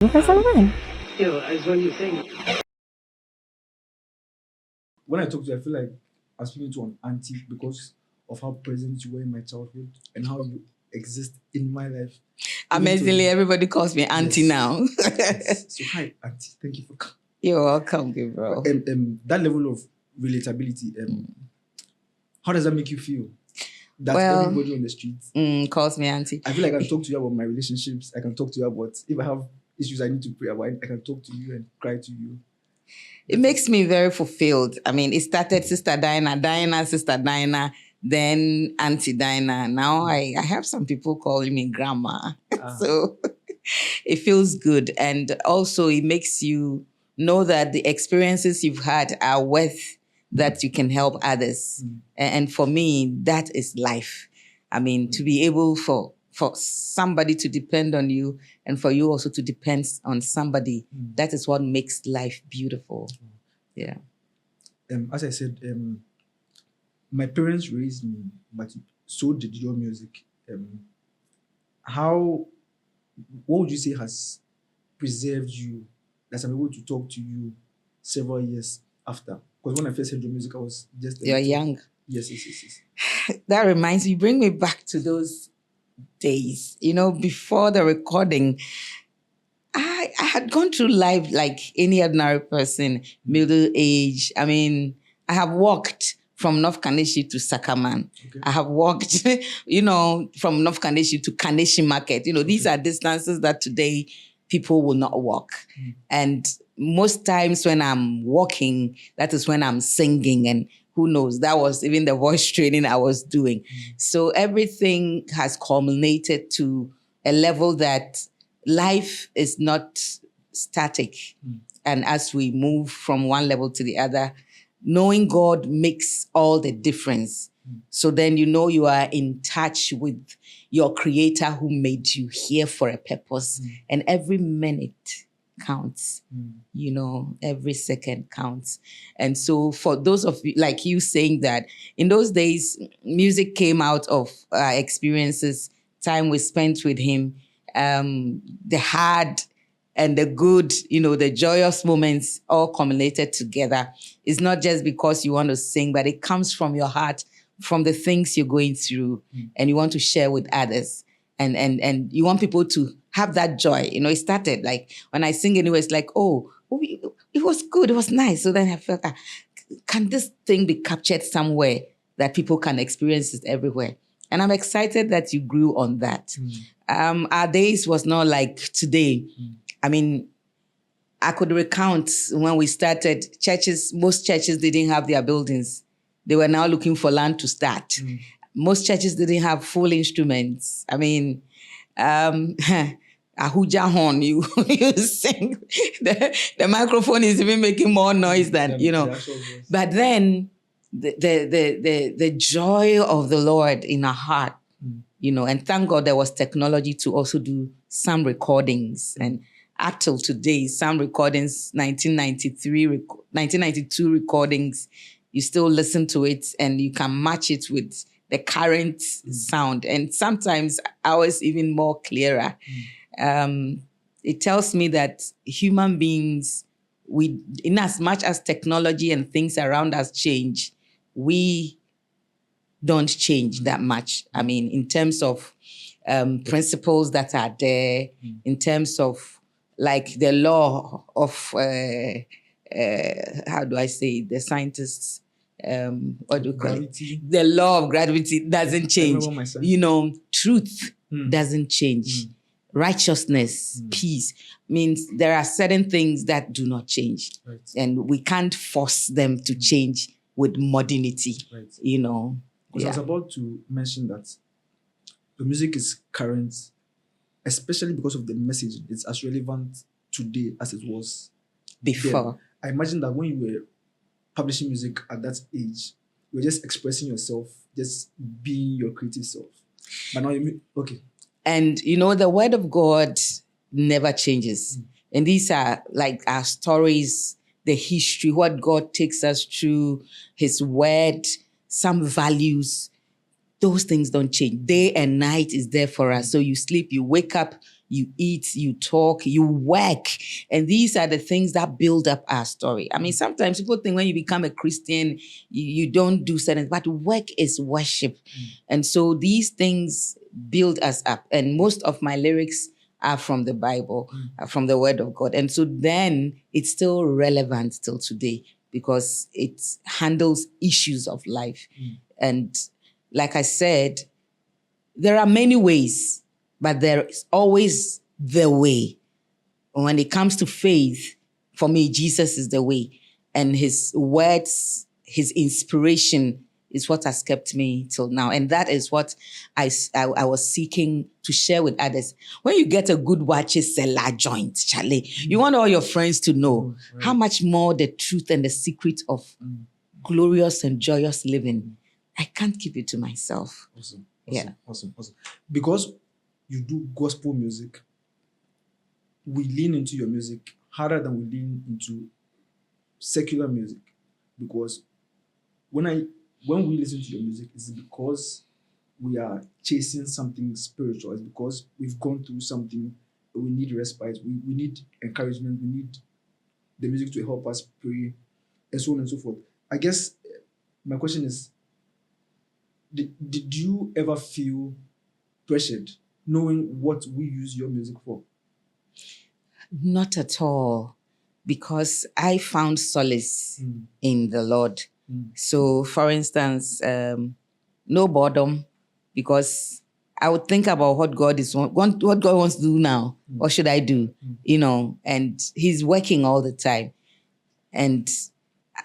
For some time. As when you think. When I talk to you, I feel like I'm speaking to an auntie because of how present you were in my childhood and how you exist in my life. Amazingly, everybody calls me auntie now. Yes. So hi, auntie. Thank you for coming. You're welcome, Gabriel. That level of relatability, how does that make you feel? That Well, everybody on the street calls me auntie. I feel like I can talk to you about my relationships. I can talk to you about if I have issues I need to pray about. I can talk to you and cry to you. It makes me very fulfilled. I mean, it started Sister Diana, Sister Diana, then Auntie Diana. Now I have some people calling me Grandma. So it feels good. And also it makes you know that the experiences you've had are worth that you can help others. And for me, that is life. I mean, to be able for somebody to depend on you and for you also to depend on somebody, that is what makes life beautiful. Yeah. As I said, my parents raised me, but so did your music. What would you say has preserved you, that I'm able to talk to you several years after? Because when I first heard your music, I was just You're young. Yes. That reminds me, bring me back to those days. You know, before the recording, I had gone through life like any ordinary person, middle age. I mean, I have walked from North Kaneshi to Sakaman. Okay. I have walked, from North Kaneshi to Kaneshi Market. These are distances that today people will not walk. And most times when I'm walking, that is when I'm singing, and who knows, that was even the voice training I was doing. So everything has culminated to a level that life is not static. And as we move from one level to the other, knowing God makes all the difference. So then you are in touch with your Creator who made you here for a purpose. And every minute counts. Every second counts. And so for those of you, like you saying that, in those days, music came out of experiences, time we spent with Him, the hard and the good, the joyous moments all culminated together. It's not just because you want to sing, but it comes from your heart, from the things you're going through, and you want to share with others. And you want people to have that joy. It started like when I sing anyway, it's like, it was good, it was nice. So then I felt, can this thing be captured somewhere that people can experience it everywhere? And I'm excited that you grew on that. Our days was not like today. I mean, I could recount when we started, most churches didn't have their buildings. They were now looking for land to start. Most churches didn't have full instruments. I mean, a huja horn, you sing. The microphone is even making more noise than, But then the joy of the Lord in our heart, and thank God there was technology to also do some recordings. And up till today, some recordings, 1992 recordings, you still listen to it and you can match it with the current sound. And sometimes ours even more clearer. It tells me that human beings, in as much as technology and things around us change, we don't change that much. I mean, in terms of principles that are there, in terms of like the law of, how do I say, the scientists, what do you call it? The law of gravity doesn't change. Truth doesn't change. Righteousness, peace means there are certain things that do not change. Right. And we can't force them to change with modernity, Right. Because I was about to mention that the music is current, especially because of the message. It's as relevant today as it was before. I imagine that when you were publishing music at that age, you were just expressing yourself, just being your creative self. But now okay. And the word of God never changes. And these are like our stories, the history, what God takes us through, His word, some values. Those things don't change. Day and night is there for us. So you sleep, you wake up, you eat, you talk, you work. And these are the things that build up our story. I mean, sometimes people think when you become a Christian, you don't do certain, but work is worship. And so these things build us up. And most of my lyrics are from the Bible, are from the Word of God. And so then it's still relevant till today because it handles issues of life. And like I said, there are many ways, but there is always the way. When it comes to faith, for me, Jesus is the way. And his words, his inspiration is what has kept me till now. And that is what I was seeking to share with others. When you get a good watches seller joint, Charlie, you want all your friends to know how much more the truth and the secret of glorious and joyous living. I can't keep it to myself. Awesome. Yeah. Awesome. Because you do gospel music, we lean into your music harder than we lean into secular music. Because when we listen to your music, it's because we are chasing something spiritual. It's because we've gone through something. We need respite. We need encouragement. We need the music to help us pray, and so on and so forth. I guess my question is, did you ever feel pressured knowing what we use your music for? Not at all, because I found solace in the Lord. So, for instance, no boredom, because I would think about what God wants to do now. What should I do? And he's working all the time. And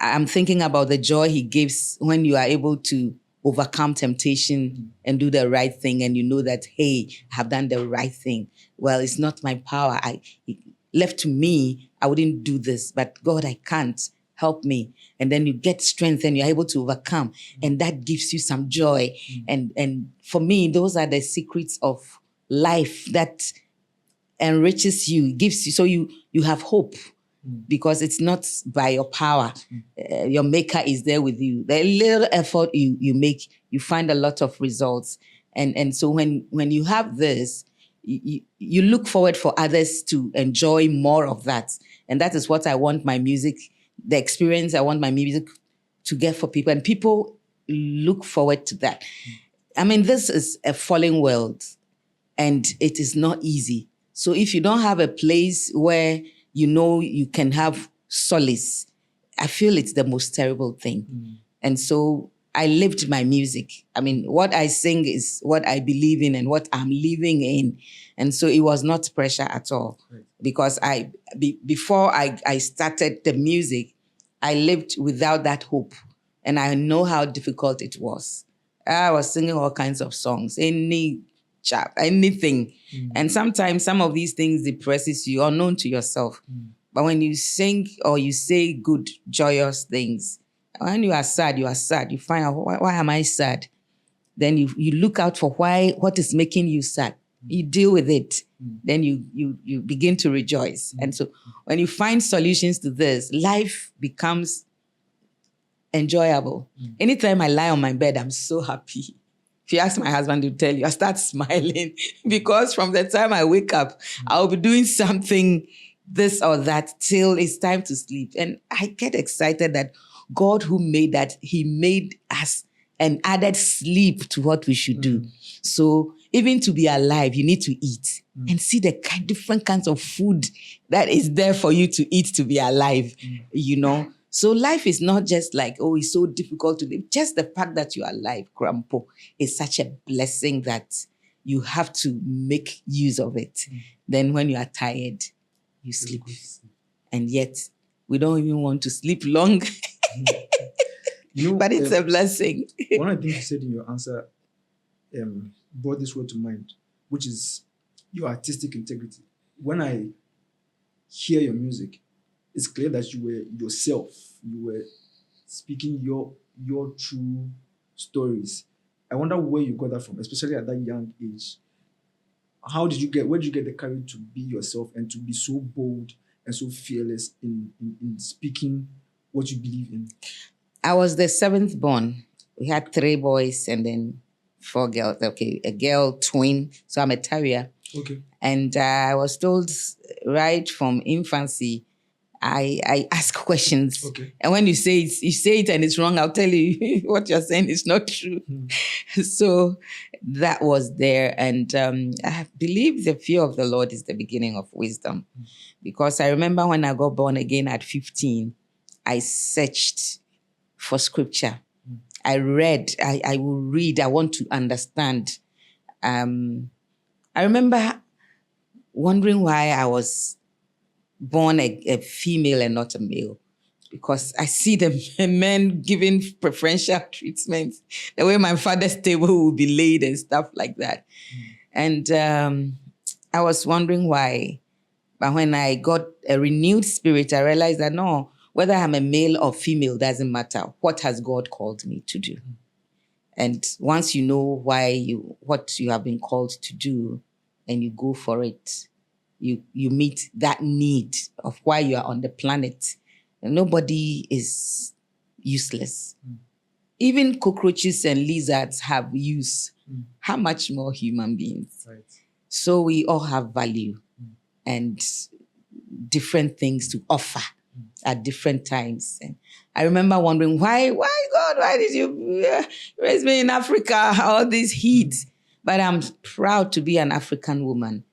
I'm thinking about the joy he gives when you are able to overcome temptation and do the right thing, and you know that, hey, I have done the right thing. Well, it's not my power. Left to me, I wouldn't do this, but God, I can't. Help me. And then you get strength and you're able to overcome. And that gives you some joy. And for me, those are the secrets of life that enriches you, gives you, so you have hope. Because it's not by your power. Your maker is there with you. The little effort you make, you find a lot of results. And so when you have this, you look forward for others to enjoy more of that. And that is what I want my music, the experience I want my music to get for people. And people look forward to that. I mean, this is a falling world and it is not easy. So if you don't have a place where you can have solace, I feel it's the most terrible thing. And so I lived my music. I mean, what I sing is what I believe in and what I'm living in. And so it was not pressure at all. Right. Because before I started the music, I lived without that hope. And I know how difficult it was. I was singing all kinds of songs, anything. And sometimes some of these things depresses you, unknown to yourself. But when you sing or you say good, joyous things, when you are sad, you find out, why am I sad? Then you look out for what is making you sad. You deal with it. Then you begin to rejoice. And so when you find solutions to this, life becomes enjoyable. Anytime I lie on my bed, I'm so happy. If you ask my husband, he'll tell you, I start smiling because from the time I wake up, I'll be doing something, this or that, till it's time to sleep. And I get excited that God who made that, he made us and added sleep to what we should do. So even to be alive, you need to eat and see the different kinds of food that is there for you to eat to be alive, So life is not just like, oh, it's so difficult to live. Just the fact that you're alive, Grandpa, is such a blessing that you have to make use of it. Then when you are tired, you sleep. And yet, we don't even want to sleep long. But it's a blessing. One of the things you said in your answer brought this word to mind, which is your artistic integrity. When I hear your music, it's clear that you were yourself. You were speaking your true stories. I wonder where you got that from, especially at that young age. Where did you get the courage to be yourself and to be so bold and so fearless in speaking what you believe in? I was the seventh born. We had 3 boys and then 4 girls. Okay, a girl twin. So I'm a terrier. Okay. And I was told right from infancy, I ask questions. Okay. And when you say it and it's wrong, I'll tell you what you're saying is not true. So that was there. And I believe the fear of the Lord is the beginning of wisdom. Because I remember when I got born again at 15, I searched for scripture. I read, I will read, I want to understand. I remember wondering why I was born a female and not a male, because I see the men giving preferential treatment, the way my father's table will be laid and stuff like that. And I was wondering why. But when I got a renewed spirit, I realized that no, whether I'm a male or female doesn't matter. What has God called me to do? And once you know what you have been called to do and you go for it, you meet that need of why you are on the planet. And nobody is useless. Even cockroaches and lizards have use. How much more human beings? Right. So we all have value and different things to offer at different times. And I remember wondering, why God, why did you raise me in Africa, all this heat? But I'm proud to be an African woman.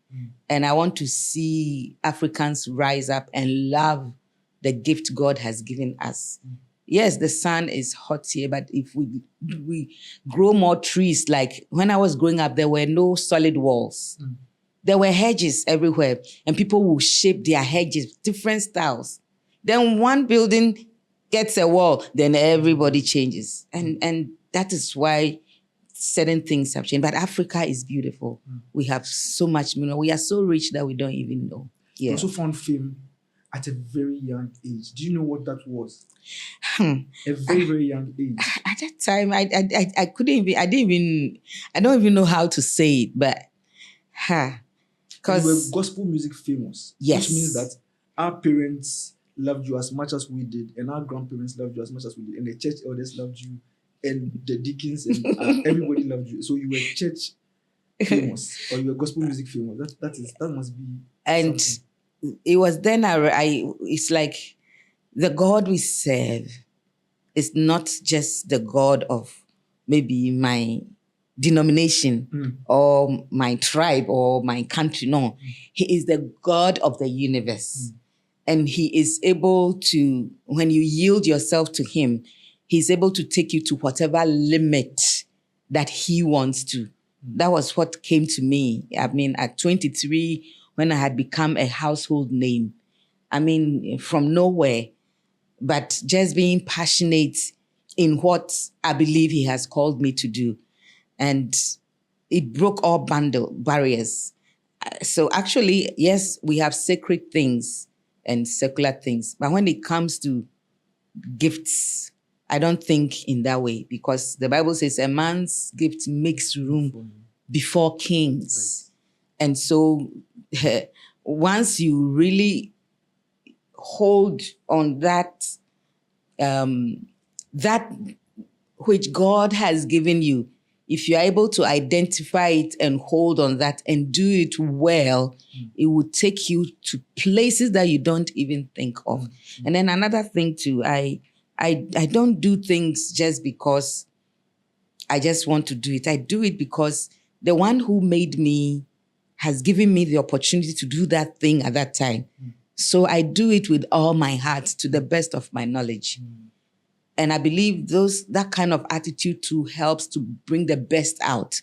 And I want to see Africans rise up and love the gift God has given us. Yes, the sun is hot here, but if we grow more trees, like when I was growing up, there were no solid walls. There were hedges everywhere, and people will shape their hedges, different styles. Then one building gets a wall, then everybody changes. And that is why certain things have changed. But Africa is beautiful. We have so much, we are so rich that we don't even know. You Yeah. also found fame at a very young age. Do you know what that was? A very, very young age. At that time, I don't even know how to say it, but And you were because gospel music famous. Yes. Which means that our parents loved you as much as we did, and our grandparents loved you as much as we did, and the church elders loved you, and the deacons and everybody loved you. So you were church famous, or you were gospel music famous. That must be. and something. it was then it's like the God we serve is not just the God of maybe my denomination or my tribe or my country. No, he is the God of the universe. And he is able to, when you yield yourself to him, he's able to take you to whatever limit that he wants to. That was what came to me. I mean, at 23, when I had become a household name, I mean, from nowhere, but just being passionate in what I believe he has called me to do. And it broke all barriers. So actually, yes, we have sacred things and secular things. But when it comes to gifts, I don't think in that way, because the Bible says a man's gift makes room before kings. Right. And so once you really hold on that which God has given you, if you're able to identify it and hold on that and do it well, it will take you to places that you don't even think of. And then another thing too, I don't do things just because I just want to do it. I do it because the one who made me has given me the opportunity to do that thing at that time. So I do it with all my heart to the best of my knowledge. And I believe that kind of attitude too helps to bring the best out.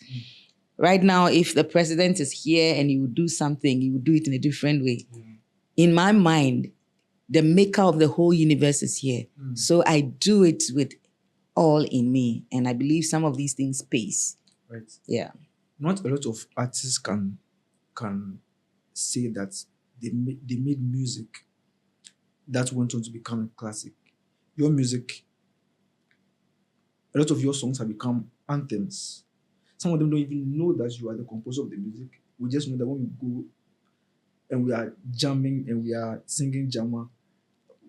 Right now, if the president is here and he would do something, he would do it in a different way. In my mind, the maker of the whole universe is here. So I do it with all in me. And I believe some of these things pays. Right. Yeah. Not a lot of artists can say that they made music that went on to become a classic. Your music, a lot of your songs have become anthems. Some of them don't even know that you are the composer of the music. We just know that when we go and we are jamming and we are singing Jama,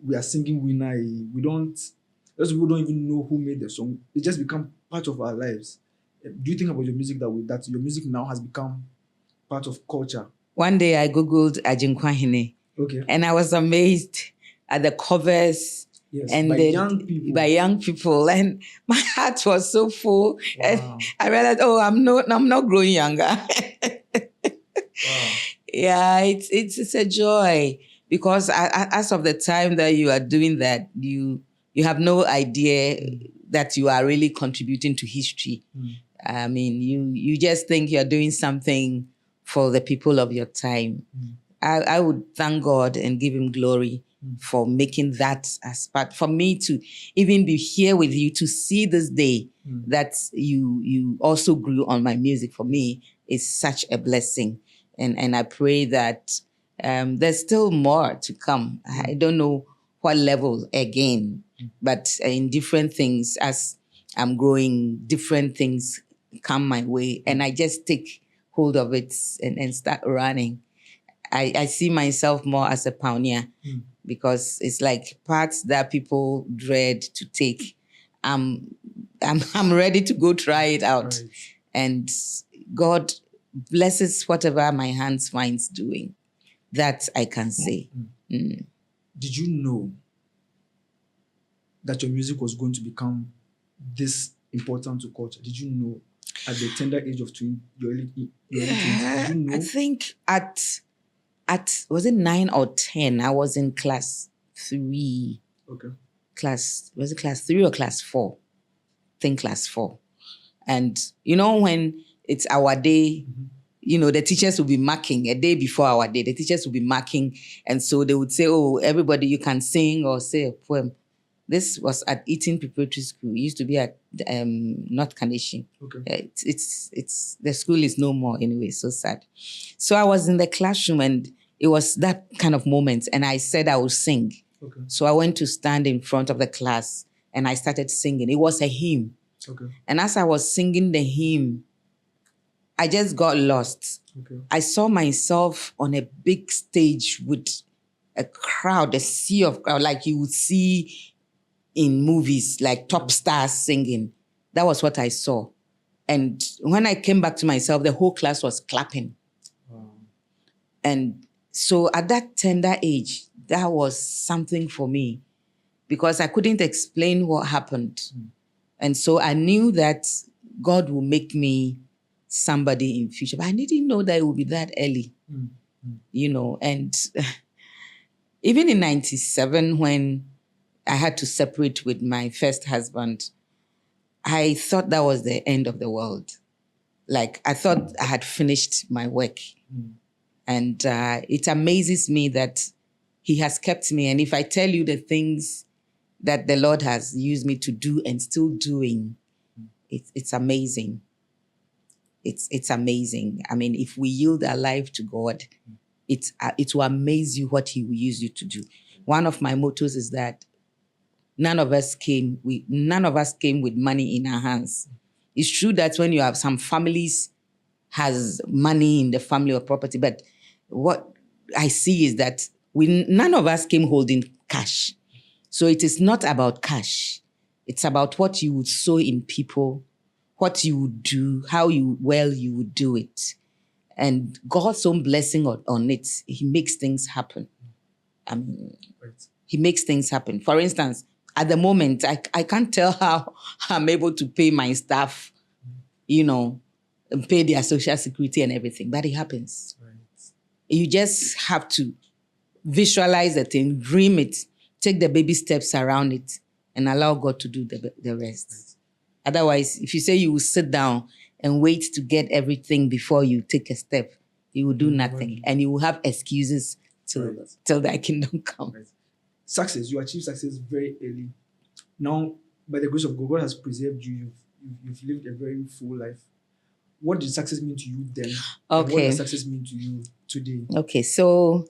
we are singing Winai. Those people don't even know who made the song. It just become part of our lives. Do you think about your music that way? That your music now has become part of culture. One day I Googled Ajinkwahine Okay. and I was amazed at the covers Yes, and by the, young people. by young people. And my heart was so full. And Wow. I realized, oh, I'm not growing younger. Wow. Yeah, it's a joy because as of the time that you are doing that, you have no idea that you are really contributing to history. I mean, you just think you're doing something for the people of your time. I would thank God and give him glory for making that as part, for me to even be here with you, to see this day that you also grew on my music, for me is such a blessing. And I pray that there's still more to come. I don't know what level again, but in different things, as I'm growing, different things come my way, and I just take hold of it and start running. I see myself more as a pioneer because it's like parts that people dread to take. I'm ready to go try it out. Right. And God blesses whatever my hands finds doing. That I can say. Did you know that your music was going to become this important to culture? Did you know at the tender age of your early 20s? Did you know? I think at was it 9 or 10? I was in class 3. Okay. Was it class 3 or class 4? I think class 4. And you know when it's our day, you know, the teachers will be marking a day before our day. The teachers will be marking, and so they would say, "Oh, everybody, you can sing or say a poem." This was at Eaton Preparatory School. It used to be at North Carnation. Okay. It's the school is no more anyway. So sad. So I was in the classroom, and it was that kind of moment. And I said I would sing. Okay. So I went to stand in front of the class, and I started singing. It was a hymn. Okay. And as I was singing the hymn, I just got lost. Okay. I saw myself on a big stage with a crowd, a sea of crowd, like you would see in movies, like top stars singing. That was what I saw. And when I came back to myself, the whole class was clapping. Wow. And so at that tender age, that was something for me because I couldn't explain what happened. And so I knew that God will make me somebody in future. But I didn't know that it would be that early, you know. And even in 97, when I had to separate with my first husband, I thought that was the end of the world. Like, I thought I had finished my work. And it amazes me that he has kept me. And if I tell you the things that the Lord has used me to do and still doing, it's amazing. It's amazing. I mean, if we yield our life to God, it will amaze you what he will use you to do. One of my mottos is that none of us came with money in our hands. It's true that when you have some families has money in the family or property, but what I see is that none of us came holding cash. So it is not about cash. It's about what you would sow in people, what you would do, how you would do it. And God's own blessing on it, he makes things happen. He makes things happen. For instance, at the moment, I can't tell how I'm able to pay my staff, you know, and pay their social security and everything, but it happens. Right. You just have to visualize the thing, dream it, take the baby steps around it, and allow God to do the rest. Right. Otherwise, if you say you will sit down and wait to get everything before you take a step, you will do nothing. And you will have excuses till thy kingdom come. Right. Success, you achieve success very early. Now, by the grace of God, God has preserved you. You've lived a very full life. What did success mean to you then? Okay. And what does success mean to you today? Okay, so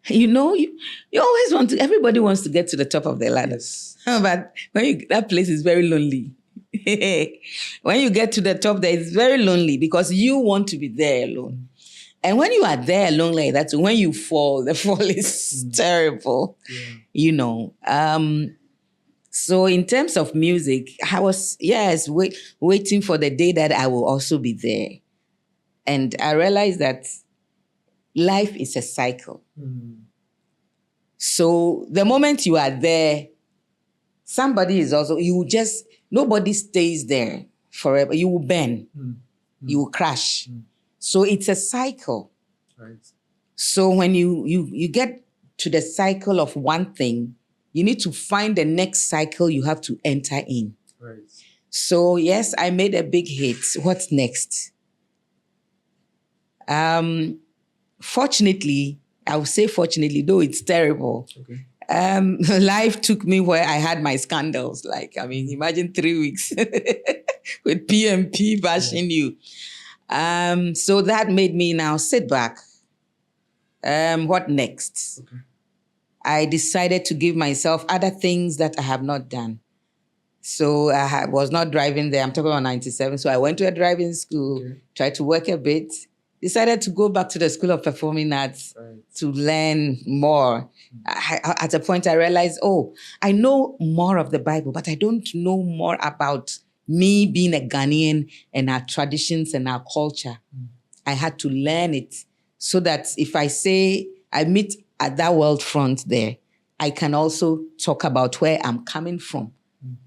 you know, you always everybody wants to get to the top of the ladder. Yes. But that place is very lonely. When you get to the top there, it's very lonely because you want to be there alone. And when you are there alone like that, when you fall, the fall is terrible, you know. So in terms of music, I was, waiting for the day that I will also be there. And I realized that life is a cycle. So the moment you are there, somebody is also, nobody stays there forever. You will burn. You will crash. So it's a cycle. Right. So when you get to the cycle of one thing, you need to find the next cycle you have to enter in. Right. So yes, I made a big hit. What's next? Fortunately, I would say fortunately, though it's terrible. Okay. Life took me where I had my scandals. Like, I mean, imagine 3 weeks with PMP bashing you. So that made me now sit back. What next? Okay. I decided to give myself other things that I have not done. So I was not driving there. I'm talking about 97. So I went to a driving school, tried to work a bit, decided to go back to the School of Performing Arts to learn more. At a point, I realized, I know more of the Bible, but I don't know more about me being a Ghanaian and our traditions and our culture. I had to learn it so that if I say I meet at that world front there, I can also talk about where I'm coming from.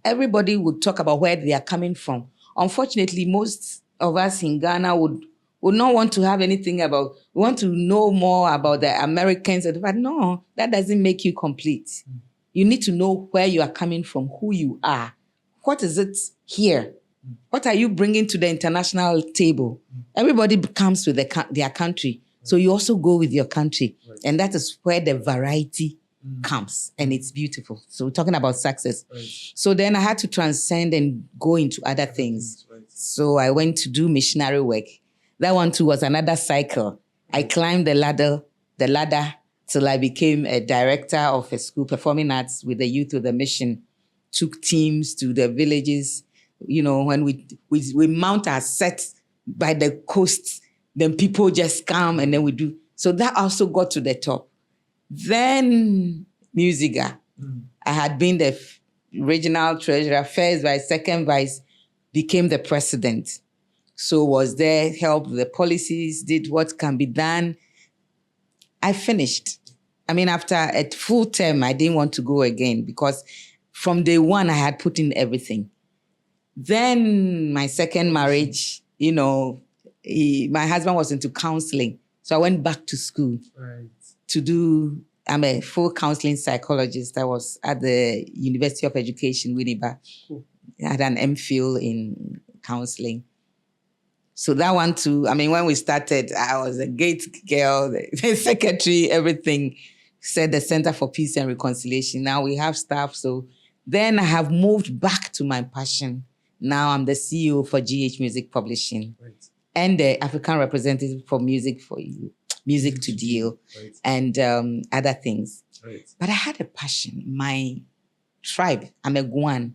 Everybody would talk about where they are coming from. Unfortunately, most of us in Ghana would not want to have anything about, we want to know more about the Americans. But no, that doesn't make you complete. You need to know where you are coming from, who you are. What is it here? What are you bringing to the international table? Everybody comes with their country. So you also go with your country. And that is where the variety comes. And it's beautiful. So we're talking about success. So then I had to transcend and go into other things. So I went to do missionary work. That one too was another cycle. I climbed the ladder till I became a director of a school, performing arts with the youth with a mission. Took teams to the villages. You know, when we mount our set by the coast, then people just come and then we do. So that also got to the top. Then Musica. I had been the regional treasurer, first vice, second vice, became the president. So was there, helped the policies, did what can be done. I finished. I mean, after a full term, I didn't want to go again because from day one, I had put in everything. Then my second marriage, you know, my husband was into counseling. So I went back to school to do, I'm a full counseling psychologist. I was at the University of Education, Winneba. I had an MPhil in counseling. So that one too, I mean, when we started, I was a gate girl, the secretary, everything. Said the Center for Peace and Reconciliation. Now we have staff. So then I have moved back to my passion. Now I'm the CEO for GH Music Publishing and the African representative for Music to Deal and other things. But I had a passion. My tribe, I'm a Guan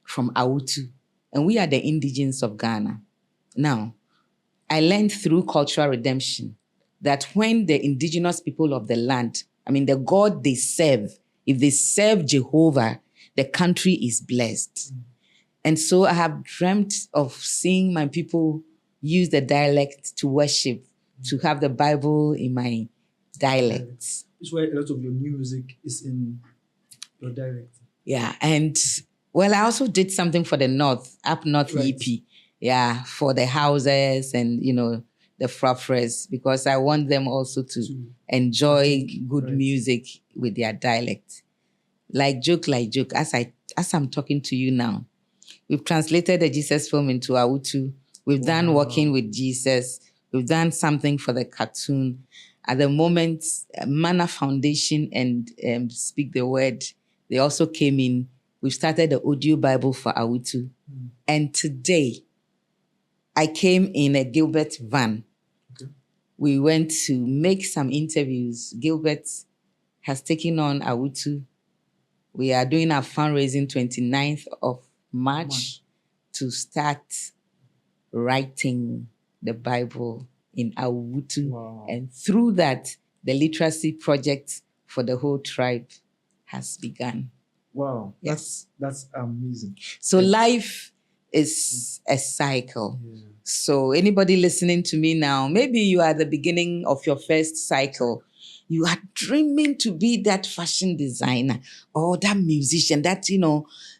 from Awutu, and we are the indigenes of Ghana. Now, I learned through cultural redemption that when the indigenous people of the land, I mean, the God they serve, if they serve Jehovah, the country is blessed. And so I have dreamt of seeing my people use the dialect to worship, to have the Bible in my dialect. That's why a lot of your new music is in your dialect. Yeah, and well, I also did something for the North, Up North EP. Yeah, for the houses and, you know, the frafres, because I want them also to enjoy good music with their dialect. Like joke, as I'm talking to you now, we've translated the Jesus film into Awutu. We've done Walking with Jesus. We've done something for the cartoon. At the moment, Manna Foundation and Speak the Word, they also came in. We've started the audio Bible for Awutu. And today, I came in a Gilbert van. We went to make some interviews. Gilbert has taken on Awutu. We are doing our fundraising 29th of March to start writing the Bible in Awutu. And through that, the literacy project for the whole tribe has begun. Wow, yes. That's amazing. So life is a cycle. Yeah. So anybody listening to me now, maybe you are at the beginning of your first cycle. You are dreaming to be that fashion designer or that musician that,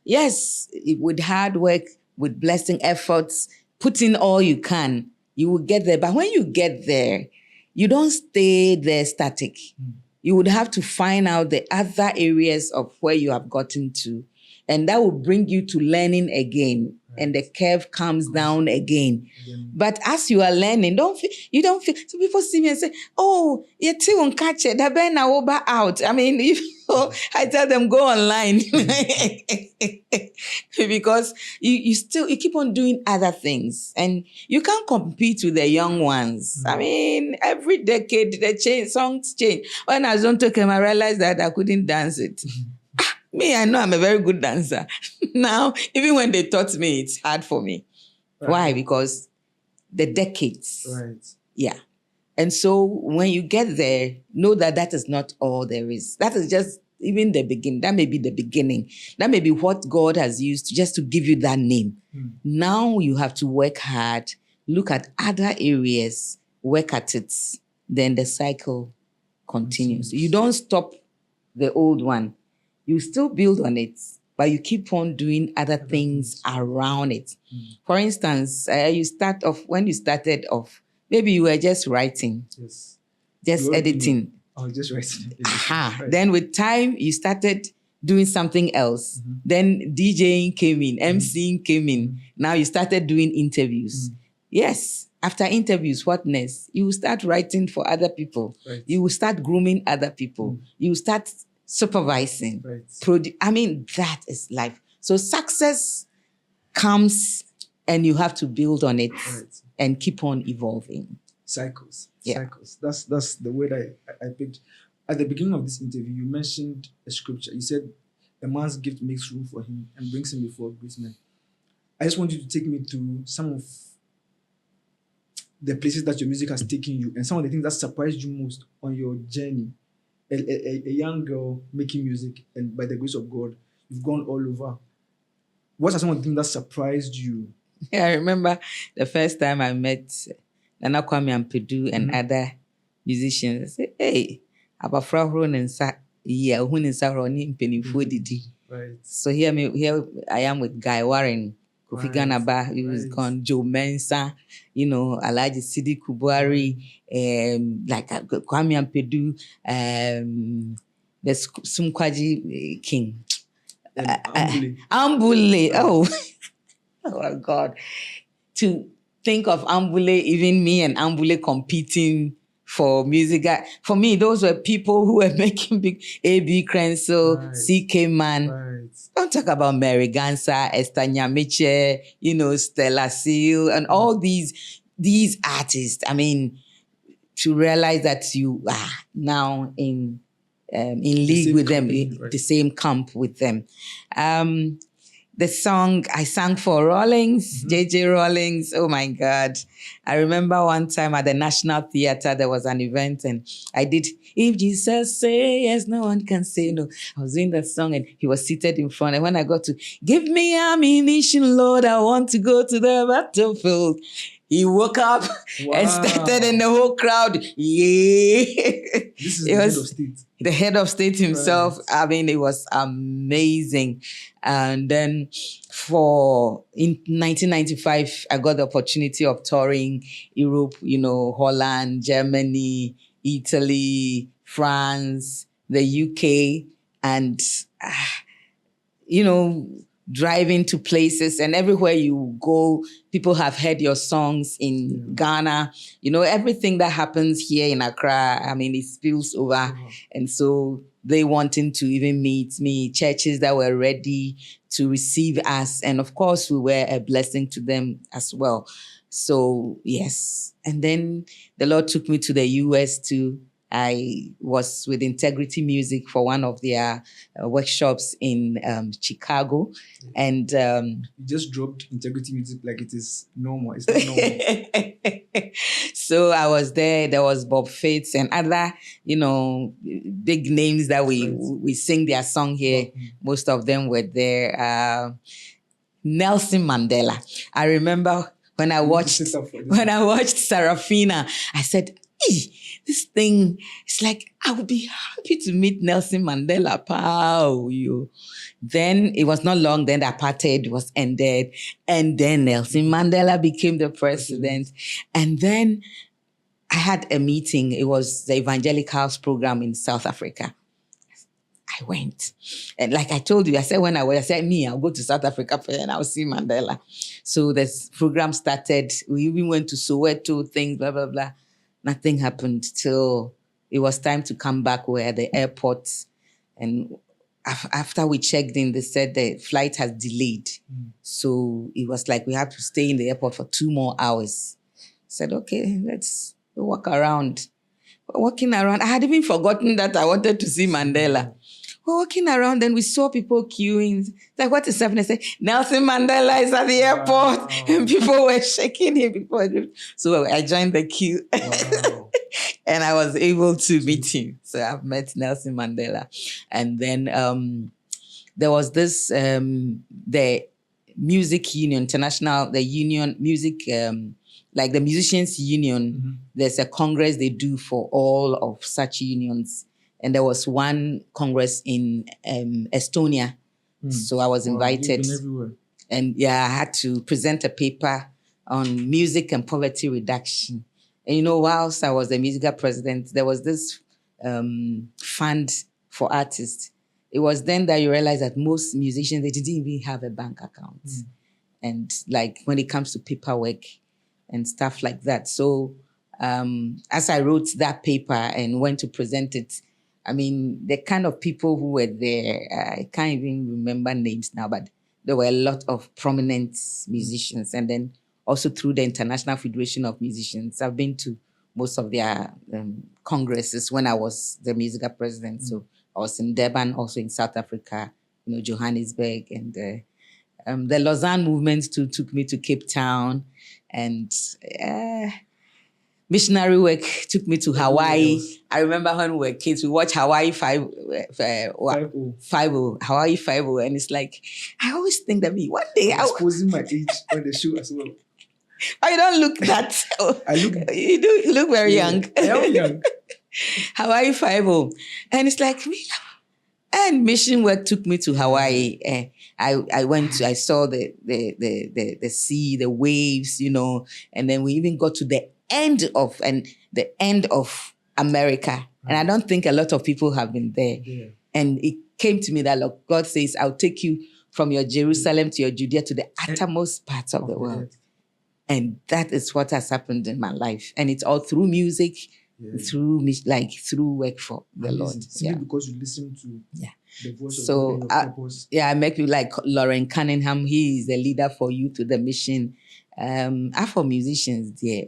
yes, with hard work, with blessing efforts, put in all you can, you will get there. But when you get there, you don't stay there static. You would have to find out the other areas of where you have gotten to. And that will bring you to learning again. Right. And the curve comes down again. But as you are learning, you don't feel. So people see me and say, "Oh, you won't catch it. That ben over out." I mean, I tell them go online because you keep on doing other things, and you can't compete with the young ones. I mean, every decade songs change. When I was on Tokem, I realized that I couldn't dance it. Me, I know I'm a very good dancer. Now, even when they taught me, it's hard for me. Right. Why? Because the decades. Right. Yeah. And so when you get there, know that that is not all there is. That is just even the beginning. That may be the beginning. That may be what God has used just to give you that name. Now you have to work hard, look at other areas, work at it. Then the cycle continues. You don't stop the old one. You still build on it, but you keep on doing other things around it. For instance, when you started off, maybe you were just writing, just editing. Just writing. Right. Then with time, you started doing something else. Then DJing came in, MCing came in. Now you started doing interviews. Yes. After interviews, what next? You will start writing for other people. Right. You will start grooming other people. You will start supervising. Right. That is life. So success comes and you have to build on it and keep on evolving. Cycles. That's the word I picked. At the beginning of this interview, you mentioned a scripture. You said, "A man's gift makes room for him and brings him before great men." I just want you to take me through some of the places that your music has taken you and some of the things that surprised you most on your journey. A young girl making music, and by the grace of God, you've gone all over. What are some of the things that surprised you? Yeah, I remember the first time I met Nana Kwame Ampedu and other musicians. I said, "Hey, abafra horo nensa yeah, who nensa horo ni mpenifo didi." Right. So here I am with Guy Warren, Kofi Ganaba, who was gone, Joe Mensa, Alhaji Sidi Kubwari, like Kwame Ampedu, the Sumkwaji King. Ambule. Oh my God. To think of Ambule, even me and Ambule competing for music. For me, those were people who were making big A.B. Krenzel, C.K. Man. Right. Don't talk about Mary Gansa, Esther Nyamiche, Stella Seal, and all these artists. I mean, to realize that you are now in league with them, the same camp with them. The song I sang for Rawlings, J.J. Rawlings, oh my God. I remember one time at the National Theatre, there was an event and I did, "If Jesus say yes, no one can say no." I was doing that song and he was seated in front. And when I got to, "Give me ammunition, Lord, I want to go to the battlefield," he woke up and started in the whole crowd. Yeah. This is the head of state. The head of state himself. Right. I mean, it was amazing. And then in 1995, I got the opportunity of touring Europe, Holland, Germany, Italy, France, the UK, and, driving to places, and everywhere you go, people have heard your songs in Ghana. Everything that happens here in Accra, I mean, it spills over. And so they wanting to even meet me, churches that were ready to receive us. And of course, we were a blessing to them as well. So, yes. And then the Lord took me to the US too. I was with Integrity Music for one of their workshops in Chicago. And you just dropped Integrity Music like it is normal. It's not normal. So I was there. There was Bob Fates and other, big names that we sing their song here. Most of them were there. Nelson Mandela. I remember when I watched Sarafina, I said, this thing, it's like, I would be happy to meet Nelson Mandela. Pow, you. Then it was not long, then the apartheid was ended. And then Nelson Mandela became the president. And then I had a meeting. It was the Evangelicals program in South Africa. I went. And like I told you, I said when I said, I'll go to South Africa and I'll see Mandela. So this program started. We even went to Soweto, things, blah, blah, blah. Nothing happened till it was time to come back. We were at the airport. And after we checked in, they said the flight has delayed. So it was like we had to stay in the airport for 2 more hours. I said, okay, let's walk around. Walking around, I had even forgotten that I wanted to see Mandela. We're walking around, and we saw people queuing. Like, what is happening? I said, Nelson Mandela is at the airport. And people were shaking him. So I joined the queue. Wow. And I was able to meet him. So I've met Nelson Mandela. And then there was this, the Music Union, International, the union, music, like the Musicians Union. There's a congress they do for all of such unions. And there was one congress in Estonia. So I was invited. You've been everywhere. And I had to present a paper on music and poverty reduction. And whilst I was the musical president, there was this fund for artists. It was then that you realize that most musicians, they didn't even have a bank account. And like when it comes to paperwork and stuff like that. So as I wrote that paper and went to present it, I mean, the kind of people who were there, I can't even remember names now, but there were a lot of prominent musicians. And then also through the International Federation of Musicians, I've been to most of their congresses when I was the musical president. So I was in Durban, also in South Africa, Johannesburg, and the Lausanne movement too took me to Cape Town, and missionary work took me to Hawaii. I remember when we were kids, we watched Hawaii 5-0, Hawaii 5-0, and it's like, I always think that one day I'm exposing my age on the show as well. I don't look that. You do look very young. I am young. Hawaii 5-0, and it's like me. And mission work took me to Hawaii. I went to, I saw the sea, the waves, and then we even got to the end of America. And I don't think a lot of people have been there. Yeah. And it came to me that God says, I'll take you from your Jerusalem to your Judea to the uttermost parts of the world. And that is what has happened in my life. And it's all through music, through work for the Lord. Simply because you listen to the voice of God and your purpose. I met you like Lauren Cunningham. He is the leader for Youth to the Mission. For musicians there,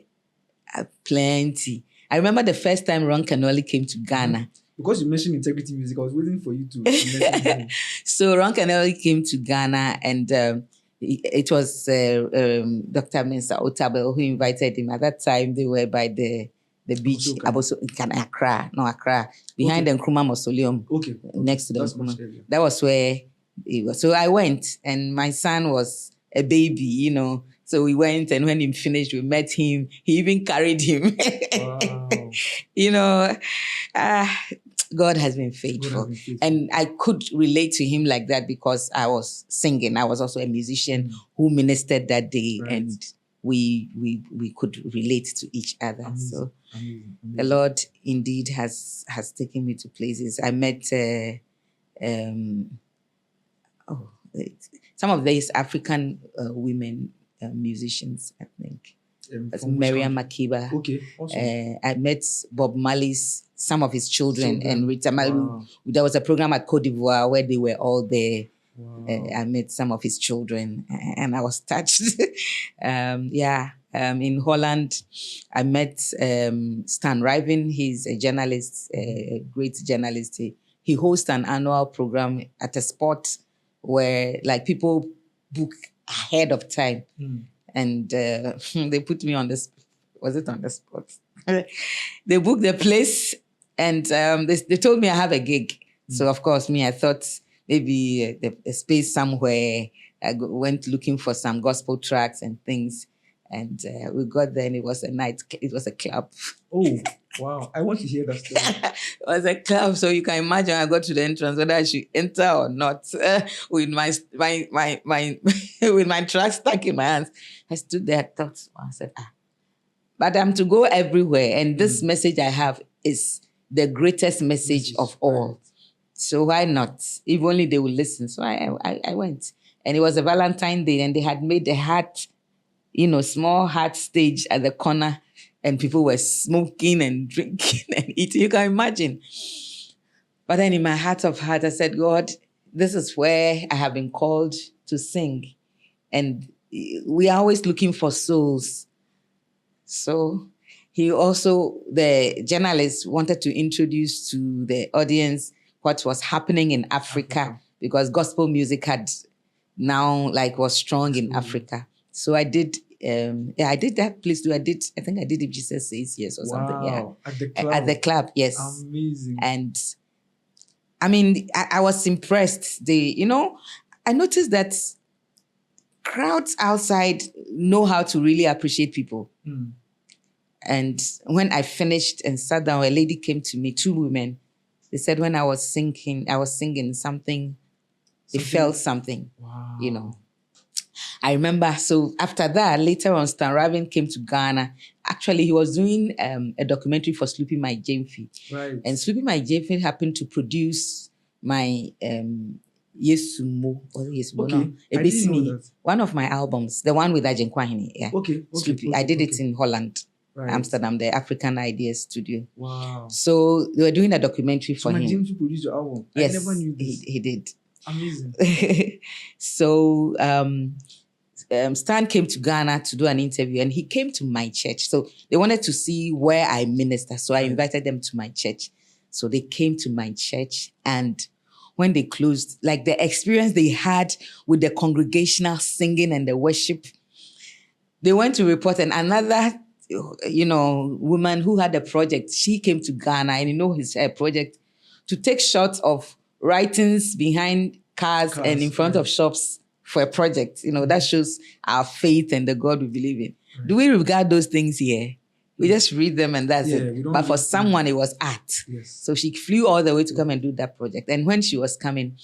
plenty. I remember the first time Ron Canoli came to Ghana. Because you mentioned Integrity Music, I was waiting for you to mention him. So Ron Canoli came to Ghana, and it was Dr. Mensa Otabel who invited him. At that time, they were by the beach, Accra, behind the Nkrumah Mausoleum, next to the Nkrumah. That was where it was. So I went, and my son was a baby, So we went, and when he finished, we met him. He even carried him. Wow. God has been faithful. And I could relate to him like that because I was singing. I was also a musician who ministered that day, and we could relate to each other. Amazing. So Amazing. the Lord indeed has taken me to places. I met some of these African women musicians, I think. Miriam Makeba. Okay, awesome. I met Bob Marley's, some of his children. And Rita Marley. Wow. There was a program at Côte d'Ivoire where they were all there. Wow. I met some of his children, and I was touched. In Holland, I met Stan Riven. He's a journalist, a great journalist. He hosts an annual program at a spot where people book ahead of time. And they put me on the spot. Was it on the spot? They booked the place, and they told me I have a gig. So, of course, I thought maybe a space somewhere went looking for some gospel tracks and things. And we got there and it was a night, it was a club. Oh, wow. I want to hear that story. It was a club, so you can imagine I got to the entrance whether I should enter or not with my with my track stuck in my hands. I stood there, thought, I said, but I'm to go everywhere, and this message I have is the greatest message of all. So why not? If only they would listen. So I went, and it was a Valentine Day, and they had made a heart, small heart stage at the corner. And people were smoking and drinking and eating. You can imagine. But then in my heart of heart, I said, God, this is where I have been called to sing. And we are always looking for souls. So the journalist wanted to introduce to the audience what was happening in Africa, because gospel music was strong in Africa. So I did. I did that place too. I think I did If Jesus Says Yes or something. Yeah. At the club. At the club, yes. Amazing. And I mean, I was impressed. I noticed that crowds outside know how to really appreciate people. And when I finished and sat down, a lady came to me, 2 women. They said when I was singing something, they felt something. Wow. I remember, so after that, later on, Stan Ravin came to Ghana. Actually, he was doing a documentary for Sleepy My Jamfi. Right. And Sleepy My Jamfi happened to produce my Yesumo. Okay. I didn't know that. One of my albums, the one with Ajen Kwahini. Yeah. Okay. I did it in Holland, Amsterdam, the African Ideas Studio. Wow. So they were doing a documentary for him. So my Jamfi produced your album? Yes, I never knew this. He did. Amazing. So Stan came to Ghana to do an interview, and he came to my church. So they wanted to see where I minister. So I invited them to my church. So they came to my church, and when they closed, like the experience they had with the congregational singing and the worship, they went to report, and another woman who had a project, she came to Ghana, and his project to take shots of writings behind cars and in front of shops for a project. That shows our faith and the God we believe in. Right. Do we regard those things here? We just read them and that's it. But for someone, it was art. Yes. So she flew all the way to come and do that project. And when she was coming,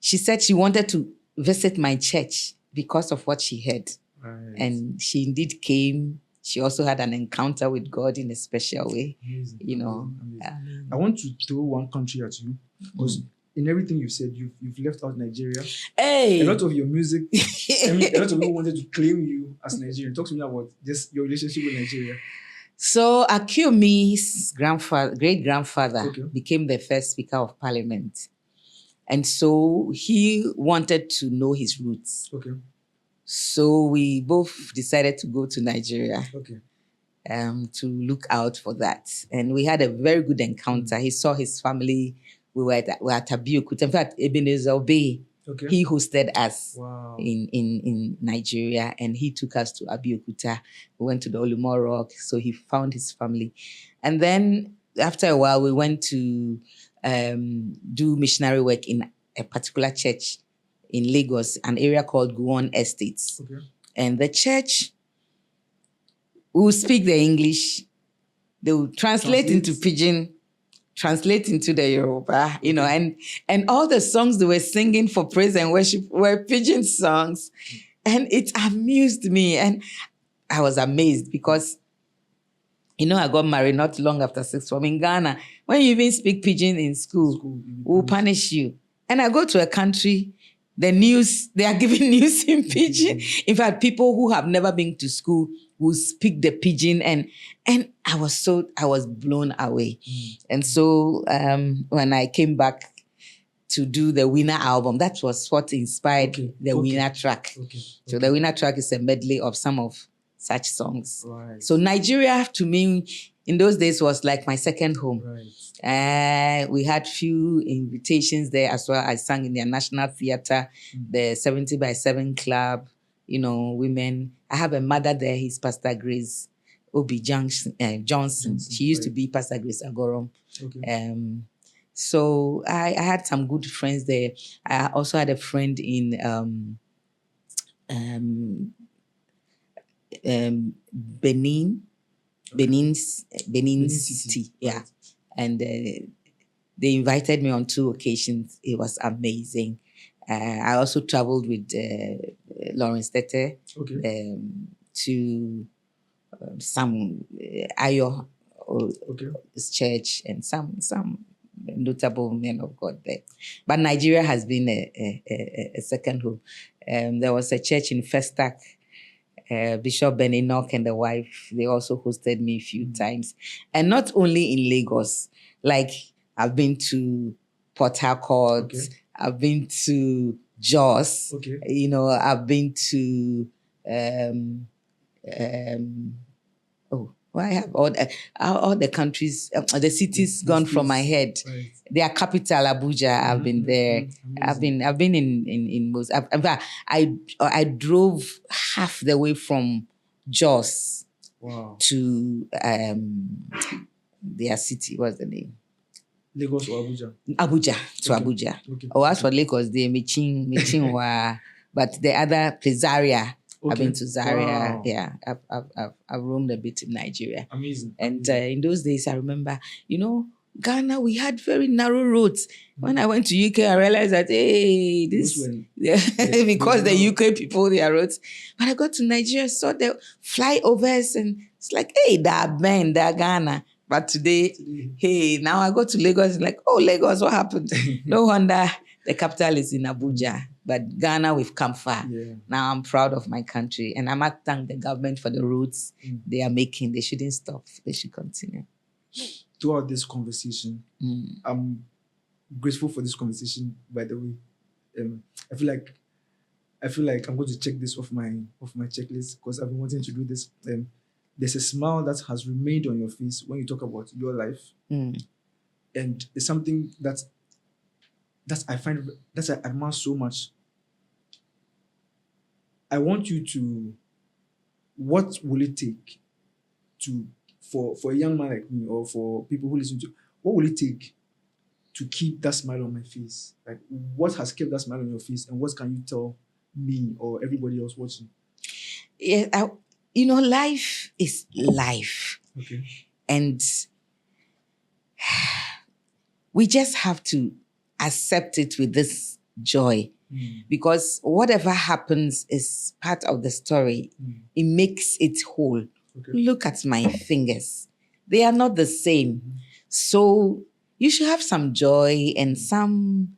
she said she wanted to visit my church because of what she heard. Right. And she indeed came. She also had an encounter with God in a special way. Amazing. Amazing. I want to throw one country at you, because in everything you've said, you've left out Nigeria. Hey! A lot of your music, a lot of people wanted to claim you as Nigerian. Talk to me about just your relationship with Nigeria. So Akumi's great-grandfather became the first Speaker of Parliament. And so he wanted to know his roots. Okay. So we both decided to go to Nigeria. Okay. To look out for that. And we had a very good encounter. He saw his family. We were at Abiyokuta. In fact, Ebenezer Obey, he hosted us in Nigeria, and he took us to Abiyokuta. We went to the Olumo Rock, so he found his family. And then after a while, we went to do missionary work in a particular church in Lagos, an area called Guon Estates. Okay. And the church will speak the English. They will translate into Pidgin, translate into the Yoruba, and all the songs they were singing for praise and worship were Pidgin songs. And it amused me. And I was amazed because, I got married not long after 6 form in Ghana. When you even speak Pidgin in school we'll punish you. And I go to a country, the news, they are giving news in Pidgin. In fact, people who have never been to school will speak the Pidgin, and I was blown away. And so when I came back to do the Winner album, that was what inspired the Winner track. So the Winner track is a medley of some of such songs. Right. So Nigeria, to me, in those days was like my second home. Right. We had few invitations there as well. I sang in their National Theatre, the 70 by 7 Club, women. I have a mother there, he's Pastor Grace Obi Johnson. She used to be Pastor Grace Agorom. So I had some good friends there. I also had a friend in um, Benin, Benin Benin City, yeah. right. And they invited me on 2 occasions. It was amazing. I also traveled with Lawrence Tete Okay. to some Ayo Okay. church and some notable men of God there. But Nigeria has been a second home. There was a church in Festac. Bishop Ben Enoch and the wife, they also hosted me a few times. And not only in Lagos, like I've been to Port Harcourt, Okay. I've been to Jos, Okay. I've been to um, I have all the countries, the cities gone from my head. Right. Their capital, Abuja. I've been there. I've been in most. In fact, I drove half the way from Jos Wow. to their city. What's the name? Lagos or Abuja? Abuja to Okay. Abuja. Okay. Or as for Lagos, they Michin wa. But the other place, Zaria. I've been to Zaria. Wow. Yeah, I've roamed a bit in Nigeria. Amazing. And in those days, I remember, Ghana, we had very narrow roads. When I went to UK, I realized that, hey, this, because the UK people, their roads. But I got to Nigeria, saw the flyovers, and it's like, hey, that Ben, that Ghana. But today, hey, now I go to Lagos, it's like, oh, Lagos, what happened? No wonder the capital is in Abuja. But Ghana, we've come far. Yeah. Now I'm proud of my country, and I must thank the government for the roads they are making. They shouldn't stop. They should continue. Throughout this conversation, I'm grateful for this conversation. By the way, I feel like I'm going to check this off my checklist because I've been wanting to do this. There's a smile that has remained on your face when you talk about your life, and it's something that I find that I admire so much. I want you to, what will it take for a young man like me, or for people who listen to, what will it take to keep that smile on my face? Like, what has kept that smile on your face, and what can you tell me or everybody else watching? Yeah, life is life. Okay. And we just have to accept it with this joy. Because whatever happens is part of the story. It makes it whole. Okay. Look at my fingers. They are not the same. So you should have some joy and some,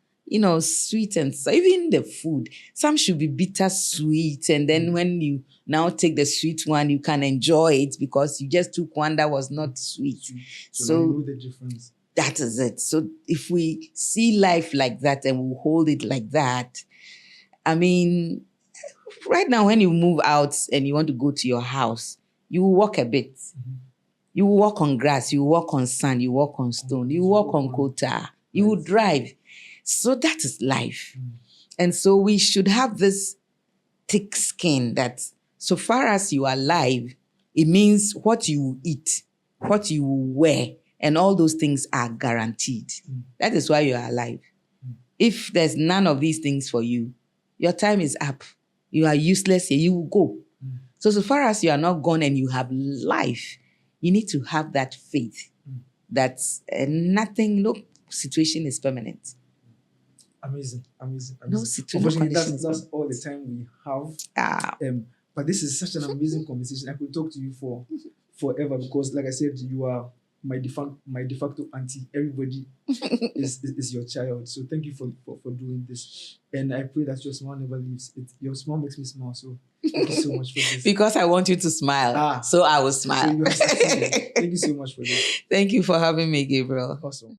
sweet, and so even the food. Some should be bitter sweet. And then when you now take the sweet one, you can enjoy it because you just took one that was not sweet. So you know the difference. That is it. So if we see life like that and we hold it like that, I mean, right now when you move out and you want to go to your house, you will walk a bit. You will walk on grass, you will walk on sand, you walk on stone, you walk on quota, you will drive. So that is life. And so we should have this thick skin that so far as you are alive, it means what you eat, what you wear, and all those things are guaranteed. That is why you are alive. If there's none of these things for you, your time is up. You are useless here. You will go. So far as you are not gone and you have life, you need to have that faith that no situation is permanent. Amazing. No situation. That's all the time we have. But this is such an amazing conversation. I could talk to you for forever because, like I said, you are my de facto auntie. Everybody is your child. So thank you for doing this. And I pray that your smile never leaves. Your smile makes me smile. So thank you so much for this. Because I want you to smile. So I will smile. So thank you so much for this. Thank you for having me, Gabriel. Awesome.